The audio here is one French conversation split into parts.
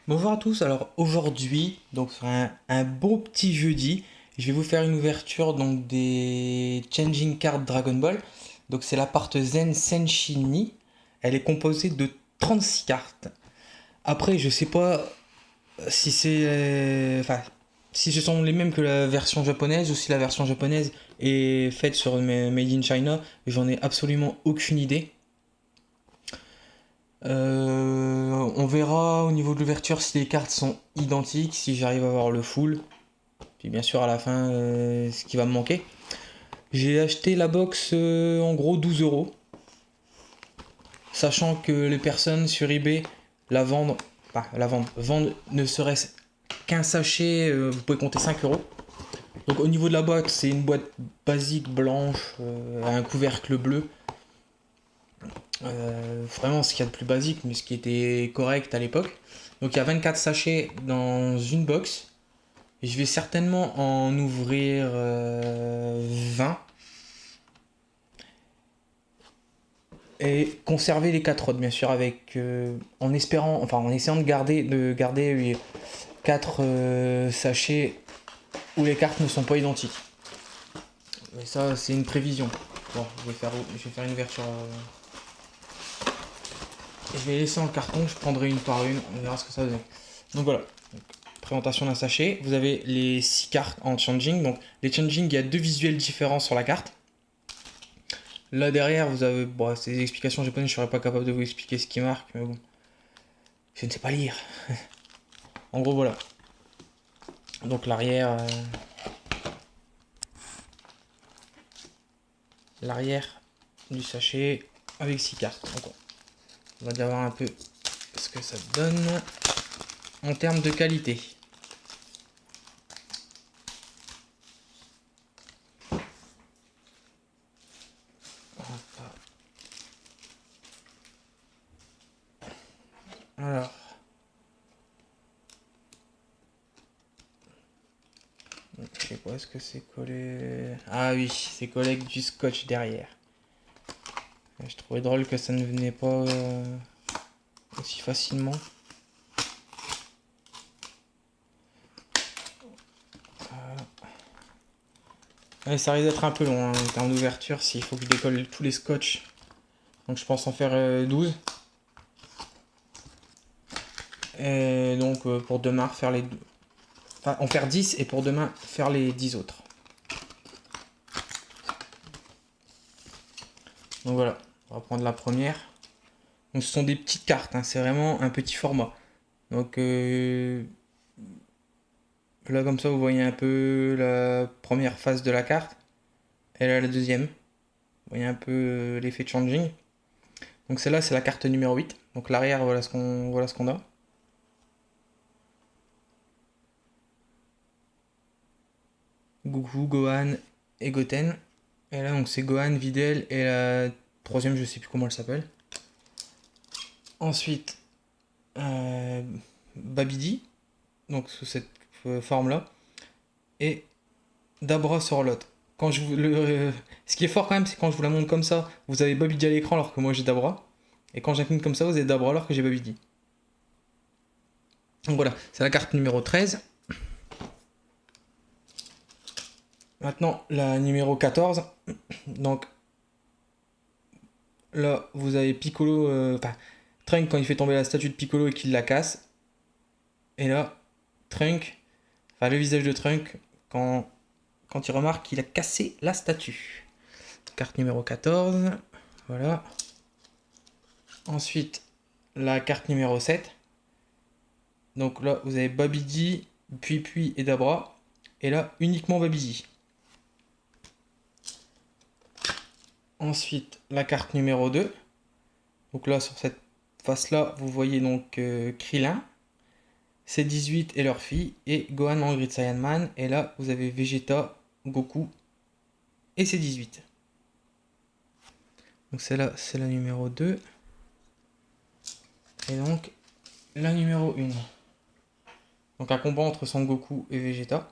Bonjour à tous, alors aujourd'hui, donc sur un beau petit jeudi, je vais vous faire une ouverture donc des Changing Cards Dragon Ball. Donc c'est la part Zen Senshi. Elle est composée de 36 cartes. Après, je sais pas si c'est enfin si ce sont les mêmes que la version japonaise ou si la version japonaise est faite sur Made in China, j'en ai absolument aucune idée. On verra au niveau de l'ouverture si les cartes sont identiques, si j'arrive à avoir le full. Puis bien sûr à la fin ce qui va me manquer. J'ai acheté la box en gros 12 euros. Sachant que les personnes sur eBay la vendent, vendent ne serait-ce qu'un sachet, vous pouvez compter 5 euros. Donc au niveau de la boîte, c'est une boîte basique blanche, à un couvercle bleu. Vraiment ce qu'il y a de plus basique, mais ce qui était correct à l'époque. Donc il y a 24 sachets dans une box. Et je vais certainement en ouvrir 20 et conserver les 4 autres, bien sûr, avec en espérant, enfin en essayant de garder 4 sachets où les cartes ne sont pas identiques. Mais ça, c'est une prévision. Bon, je vais faire une ouverture. Et je vais laisser dans le carton, je prendrai une par une, on verra ce que ça donne. Donc voilà, donc, présentation d'un sachet. Vous avez les 6 cartes en changing. Donc les changing, il y a deux visuels différents sur la carte. Là derrière, vous avez. Bon, c'est des explications japonaises, je serais pas capable de vous expliquer ce qui marque, mais bon. Je ne sais pas lire. En gros, voilà. Donc l'arrière du sachet avec 6 cartes. Donc, on va déjà voir un peu ce que ça donne en termes de qualité. Alors, je sais pas, est-ce que c'est collé. Ah oui, c'est collé avec du scotch derrière. Je trouvais drôle que ça ne venait pas aussi facilement. Ouais, ça risque d'être un peu long hein, en termes d'ouverture s'il faut que je décolle tous les scotch. Donc je pense en faire 12. Et donc pour demain faire les. Enfin, en faire 10 et pour demain faire les 10 autres. Donc voilà, on va prendre la première. Donc ce sont des petites cartes, hein, c'est vraiment un petit format. Donc là comme ça vous voyez un peu la première phase de la carte. Et là la deuxième. Vous voyez un peu l'effet de changing. Donc celle-là c'est la carte numéro 8. Donc l'arrière voilà ce qu'on a. Goku, Gohan et Goten. Et là donc c'est Gohan, Videl et la troisième je sais plus comment elle s'appelle. Ensuite Babidi, donc sous cette forme-là, et Dabra sur l'autre. Quand je vous ce qui est fort quand même, c'est quand je vous la montre comme ça, vous avez Babidi à l'écran alors que moi j'ai Dabra. Et quand j'incline comme ça, vous avez Dabra alors que j'ai Babidi. Donc voilà, c'est la carte numéro 13. Maintenant, la numéro 14. Donc là, vous avez Piccolo, enfin, Trunk quand il fait tomber la statue de Piccolo et qu'il la casse. Et là, Trunk, enfin le visage de Trunk, quand il remarque qu'il a cassé la statue. Carte numéro 14. Voilà. Ensuite, la carte numéro 7. Donc là, vous avez Babidi, Puis et Dabra. Et là, uniquement Babidi. Ensuite, la carte numéro 2. Donc là, sur cette face-là, vous voyez donc Krillin, ses 18 et leur fille, et Gohan en Grid Saiyaman. Et là, vous avez Vegeta, Goku et ses 18. Donc celle-là, c'est la numéro 2. Et donc, la numéro 1. Donc un combat entre Son Goku et Vegeta.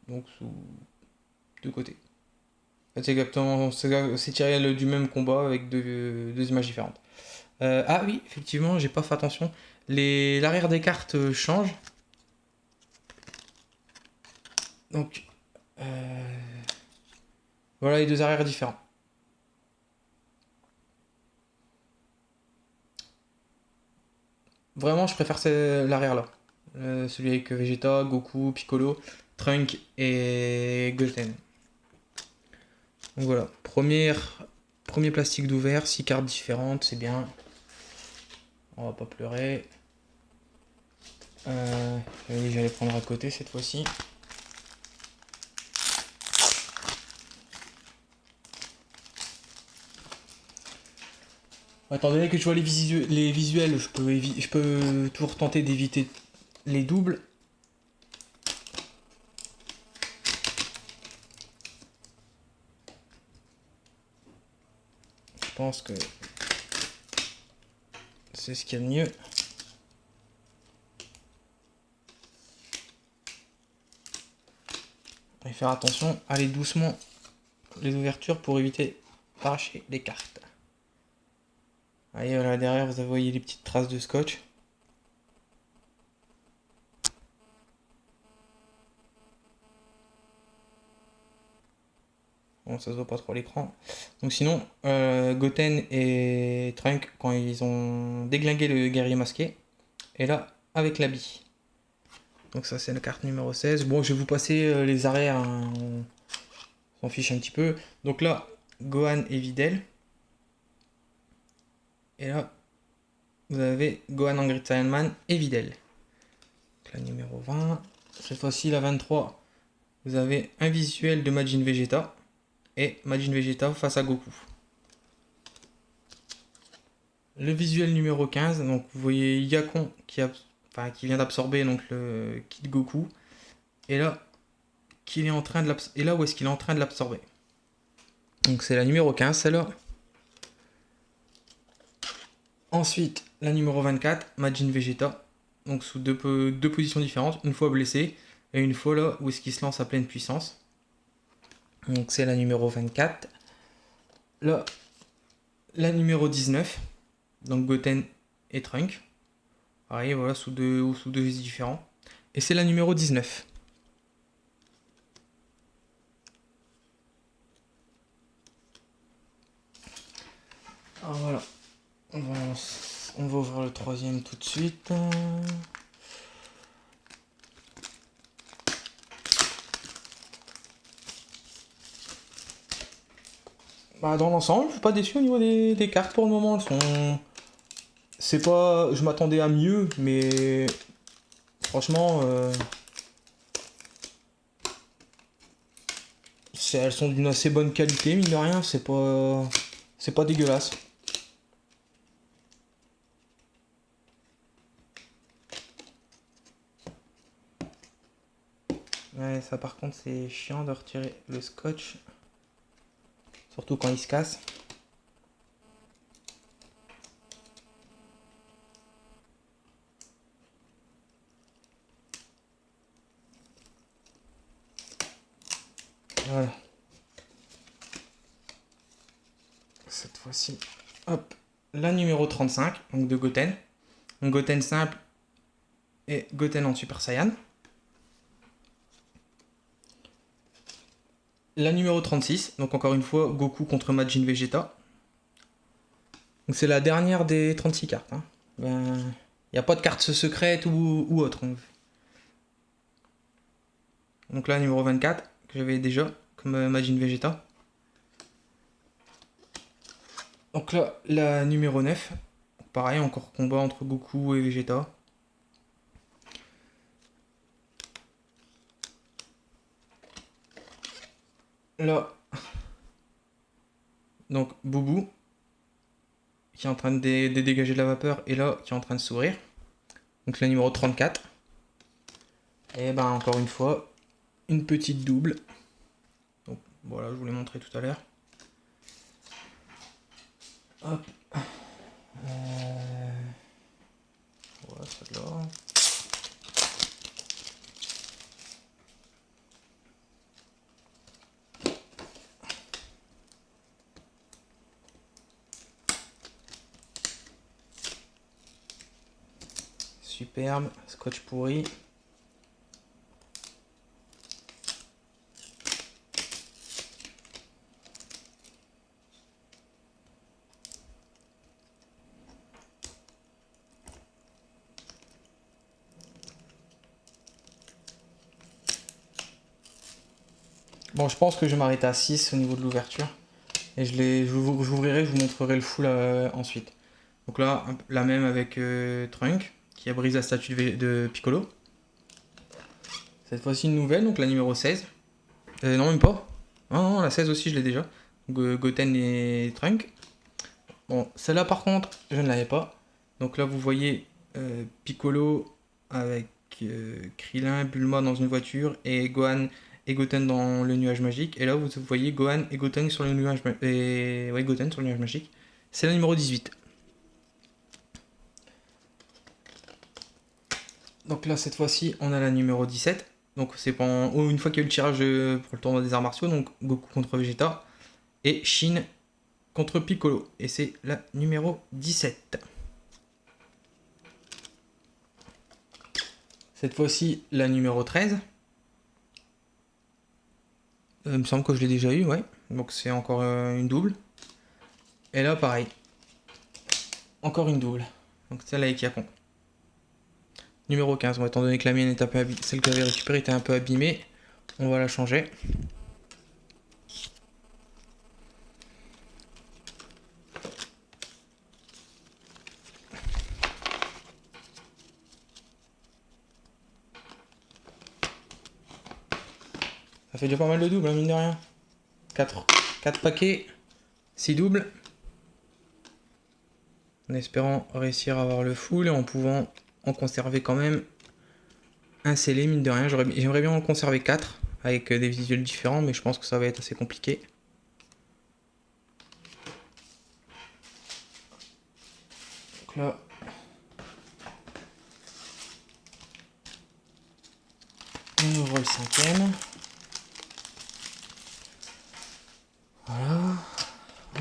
Donc sous deux côtés. C'est exactement, c'est tiré du même combat avec deux images différentes. Ah oui, effectivement, j'ai pas fait attention. L'arrière des cartes change. Donc, voilà les deux arrières différents. Vraiment, je préfère l'arrière là. Celui avec Vegeta, Goku, Piccolo, Trunk et Goten. Donc voilà, premier plastique d'ouvert, 6 cartes différentes, c'est bien. On va pas pleurer. J'allais prendre à côté cette fois-ci. Étant donné que je vois les visuels, je peux toujours tenter d'éviter les doubles. Je pense que c'est ce qu'il y a de mieux. Et faire attention, aller doucement les ouvertures pour éviter d'arracher les cartes. Allez, voilà, derrière, vous voyez les petites traces de scotch. Bon, ça se voit pas trop à l'écran. Donc sinon, Goten et Trunk, quand ils ont déglingué le guerrier masqué, et là, avec l'habit. Donc ça, c'est la carte numéro 16. Bon, je vais vous passer les arrières, hein, on s'en fiche un petit peu. Donc là, Gohan et Videl. Et là, vous avez Gohan en Grid Saiyaman et Videl. Donc la numéro 20. Cette fois-ci, la 23, vous avez un visuel de Majin Vegeta. Et Majin Vegeta face à Goku. Le visuel numéro 15, donc vous voyez Yakon qui vient d'absorber donc le kit Goku. Et là, et là où est-ce qu'il est en train de l'absorber. Donc c'est la numéro 15, celle-là. Ensuite, la numéro 24, Majin Vegeta. Donc sous deux positions différentes, une fois blessé et une fois là où est-ce qu'il se lance à pleine puissance. Donc c'est la numéro 24. Là, la numéro 19, donc Goten et Trunk. Pareil, voilà, sous deux vis différents. Et c'est la numéro 19. Alors voilà. On va ouvrir le troisième tout de suite. Bah, dans l'ensemble, je suis pas déçu au niveau des cartes pour le moment. Elles sont. C'est pas. Je m'attendais à mieux, mais franchement, elles sont d'une assez bonne qualité, mine de rien. C'est pas dégueulasse. Ouais, ça par contre, c'est chiant de retirer le scotch. Surtout quand il se casse. Voilà. Cette fois-ci, hop, la numéro 35, donc de Goten. Donc Goten simple et Goten en Super Saiyan. La numéro 36, donc encore une fois, Goku contre Majin Vegeta. Donc c'est la dernière des 36 cartes. Hein. Ben, il n'y a pas de carte secrète ou autre. Donc là, numéro 24, que j'avais déjà, comme Majin Vegeta. Donc là, la numéro 9, pareil, encore combat entre Goku et Vegeta. Là, donc Boubou, qui est en train de dégager de la vapeur, et là, qui est en train de sourire. Donc la numéro 34. Et ben encore une fois, une petite double. Donc voilà, je vous l'ai montré tout à l'heure. Hop. Voilà, celle-là. superbe, scotch pourri. Bon, je pense que je vais m'arrêter à 6 au niveau de l'ouverture. Et j'ouvrirai, je vous montrerai le full ensuite. Donc là, la même avec Trunk, qui a brisé la statue de Piccolo. Cette fois-ci une nouvelle, donc la numéro 16. Non, même pas. Non, la 16 aussi, je l'ai déjà. Goten et Trunk. Bon, celle-là par contre, je ne l'avais pas. Donc là, vous voyez Piccolo avec Krillin, Bulma dans une voiture et Gohan et Goten dans le nuage magique. Et là, vous voyez Gohan et Goten sur le nuage magique. Ouais, Goten sur le nuage magique. C'est la numéro 18. Donc là, cette fois-ci, on a la numéro 17. Donc c'est pendant une fois qu'il y a eu le tirage pour le tournoi des arts martiaux. Donc Goku contre Vegeta et Shin contre Piccolo. Et c'est la numéro 17. Cette fois-ci, la numéro 13. Il me semble que je l'ai déjà eu, ouais. Donc c'est encore une double. Et là, pareil. Encore une double. Donc celle-là avec Yakon. Numéro 15. Bon, étant donné que la mienne est un peu abîmée, celle que j'avais récupérée était un peu abîmée, on va la changer. Ça fait déjà pas mal de doubles, hein, mine de rien. 4 paquets, 6 doubles. En espérant réussir à avoir le full et en pouvant en conserver quand même un scellé, mine de rien. J'aimerais bien en conserver 4 avec des visuels différents, mais je pense que ça va être assez compliqué. Donc là, on ouvre le 5e. Voilà.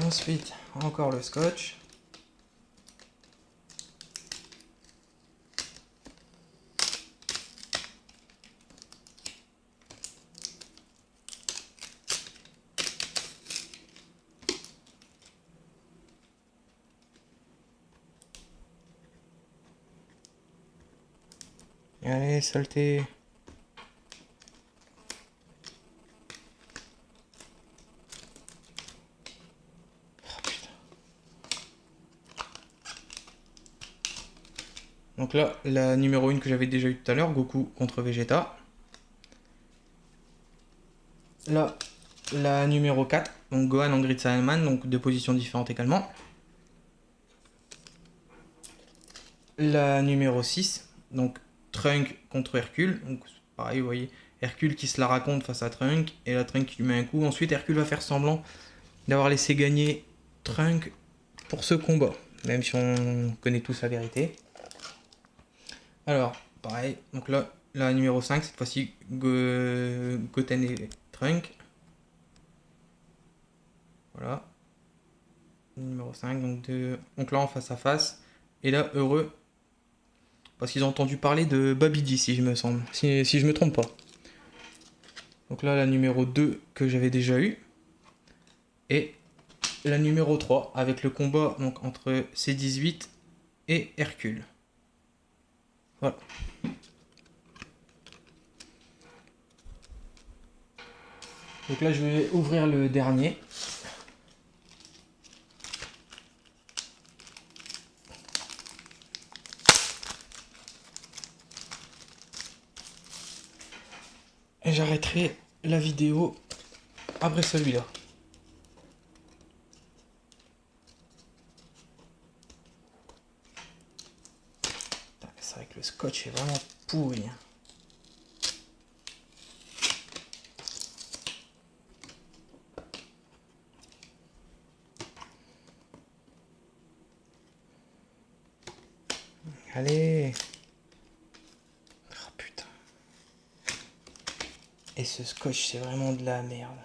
Ensuite, encore le scotch. Allez, saleté. Oh, putain. Donc là, la numéro 1 que j'avais déjà eu tout à l'heure, Goku contre Vegeta. Là, la numéro 4, donc Gohan en Grid Saiyaman, donc deux positions différentes également. La numéro 6, donc Trunk contre Hercule. Donc pareil, vous voyez, Hercule qui se la raconte face à Trunk, et la Trunk qui lui met un coup. Ensuite, Hercule va faire semblant d'avoir laissé gagner Trunk pour ce combat, même si on connaît tous la vérité. Alors, pareil, donc là, la numéro 5, cette fois-ci, Goten et Trunk. Voilà. Numéro 5, donc là en face à face. Et là, heureux, parce qu'ils ont entendu parler de Babidi, si je me semble. Si je me trompe pas. Donc là, la numéro 2 que j'avais déjà eu. Et la numéro 3, avec le combat donc, entre C18 et Hercule. Voilà. Donc là, je vais ouvrir le dernier. Et j'arrêterai la vidéo après celui-là. C'est vrai que le scotch est vraiment pourri. Allez. Oh putain. Et ce scotch, c'est vraiment de la merde.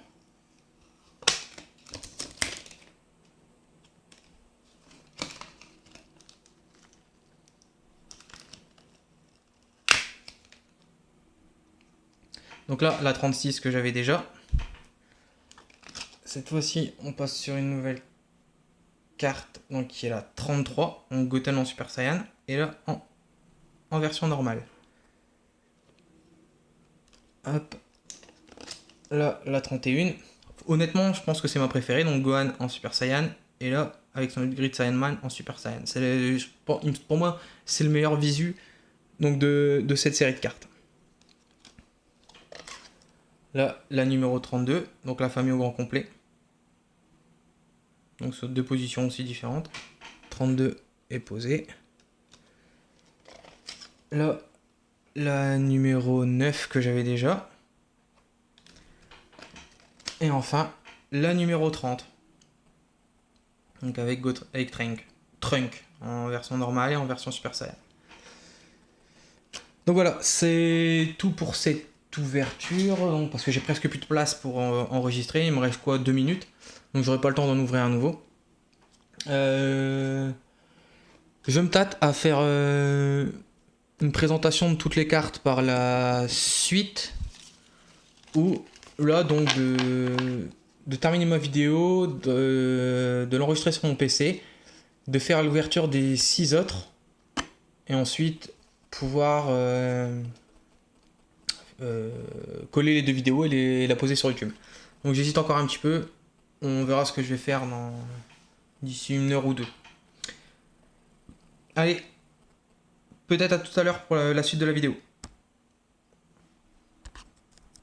Donc là, la 36 que j'avais déjà. Cette fois-ci, on passe sur une nouvelle carte, donc qui est la 33, donc Goten en Super Saiyan, et là en version normale. Hop. Là, la 31. Honnêtement, je pense que c'est ma préférée, donc Gohan en Super Saiyan, et là, avec son upgrade Saiyan Man en Super Saiyan. Pour moi, c'est le meilleur visu donc de cette série de cartes. Là, la numéro 32, donc la famille au grand complet. Donc sur deux positions aussi différentes. 32 est posée. Là, la numéro 9 que j'avais déjà. Et enfin, la numéro 30. Donc avec Trunk en version normale et en version Super Saiyan. Donc voilà, c'est tout pour cette ouverture. Donc, parce que j'ai presque plus de place pour enregistrer. Il me reste quoi, 2 minutes. Donc j'aurai pas le temps d'en ouvrir un nouveau. Je me tâte à faire une présentation de toutes les cartes par la suite. Ou là donc de terminer ma vidéo, de l'enregistrer sur mon PC, de faire l'ouverture des 6 autres, et ensuite pouvoir coller les 2 vidéos et la poser sur YouTube. Donc j'hésite encore un petit peu, on verra ce que je vais faire d'ici 1 heure ou 2. Allez, peut-être à tout à l'heure pour la suite de la vidéo.